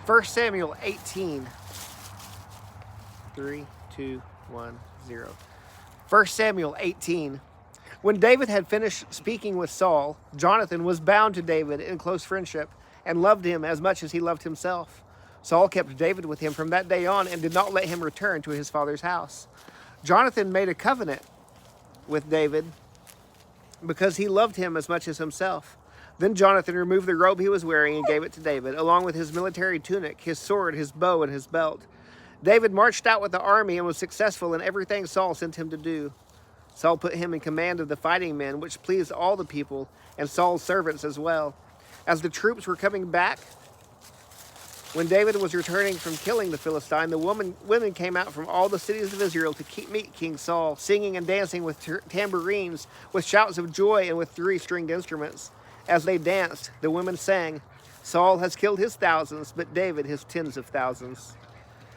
1 Samuel 18. 3, 2, 1, 0. 1 Samuel 18. When David had finished speaking with Saul, Jonathan was bound to David in close friendship and loved him as much as he loved himself. Saul kept David with him from that day on and did not let him return to his father's house. Jonathan made a covenant with David because he loved him as much as himself. Then Jonathan removed the robe he was wearing and gave it to David, along with his military tunic, his sword, his bow, and his belt. David marched out with the army and was successful in everything Saul sent him to do. Saul put him in command of the fighting men, which pleased all the people and Saul's servants as well. As the troops were coming back, when David was returning from killing the Philistine, the women came out from all the cities of Israel to meet King Saul, singing and dancing with tambourines, with shouts of joy, and with three-stringed instruments. As they danced, the women sang, "Saul has killed his thousands, but David his tens of thousands."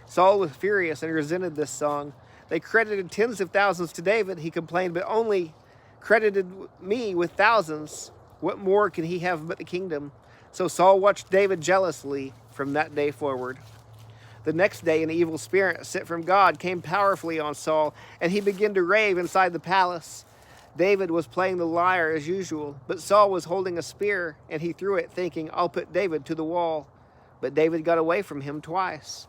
Saul was furious and resented this song. They credited tens of thousands to David, he complained, but only credited me with thousands. What more can he have but the kingdom? So Saul watched David jealously from that day forward. The next day, an evil spirit sent from God came powerfully on Saul, and he began to rave inside the palace. David was playing the lyre as usual, but Saul was holding a spear, and he threw it, thinking, "I'll put David to the wall." But David got away from him twice.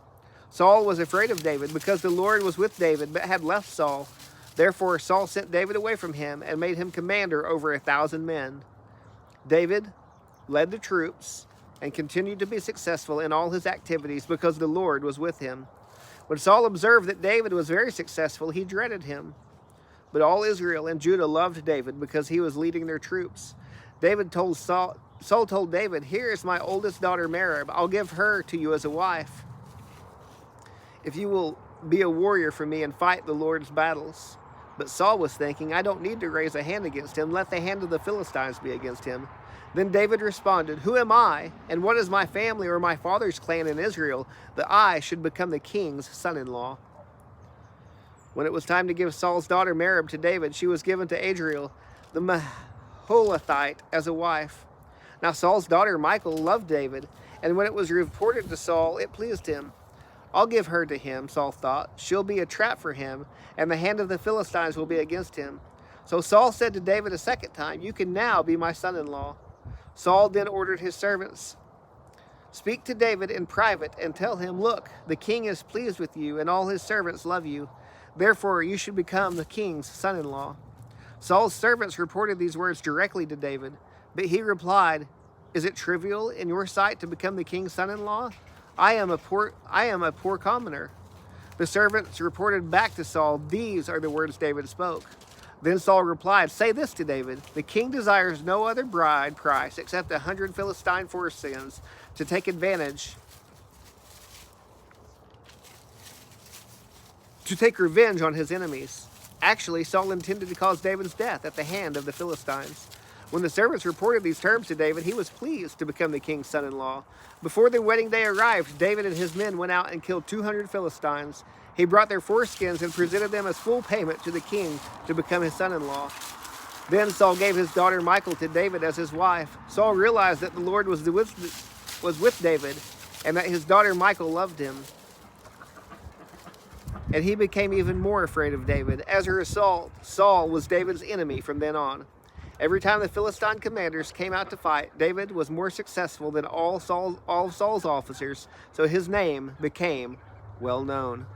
Saul was afraid of David because the Lord was with David, but had left Saul. Therefore Saul sent David away from him and made him commander over 1,000 men. David led the troops and continued to be successful in all his activities because the Lord was with him. When Saul observed that David was very successful, he dreaded him. But all Israel and Judah loved David because he was leading their troops. Saul told David, "Here is my oldest daughter Merab. I'll give her to you as a wife, if you will be a warrior for me and fight the Lord's battles." But Saul was thinking, "I don't need to raise a hand against him. Let the hand of the Philistines be against him." Then David responded, "Who am I, and what is my family or my father's clan in Israel, that I should become the king's son-in-law?" When it was time to give Saul's daughter Merab to David, she was given to Adriel, the Maholathite, as a wife. Now Saul's daughter Michal loved David, and when it was reported to Saul, it pleased him. "I'll give her to him," Saul thought. "She'll be a trap for him, and the hand of the Philistines will be against him." So Saul said to David a second time, "You can now be my son-in-law." Saul then ordered his servants, "Speak to David in private and tell him, 'Look, the king is pleased with you, and all his servants love you. Therefore you should become the king's son-in-law.'" Saul's servants reported these words directly to David, but he replied, "Is it trivial in your sight to become the king's son-in-law? I am a poor commoner." The servants reported back to Saul, "These are the words David spoke." Then Saul replied, "Say this to David, 'The king desires no other bride price except 100 Philistine foreskins to take revenge on his enemies.'" Actually, Saul intended to cause David's death at the hand of the Philistines. When the servants reported these terms to David, he was pleased to become the king's son-in-law. Before the wedding day arrived, David and his men went out and killed 200 Philistines. He brought their foreskins and presented them as full payment to the king to become his son-in-law. Then Saul gave his daughter Michal to David as his wife. Saul realized that the Lord was with David, and that his daughter Michal loved him. And he became even more afraid of David. As a result, Saul was David's enemy from then on. Every time the Philistine commanders came out to fight, David was more successful than all of Saul's officers, so his name became well known.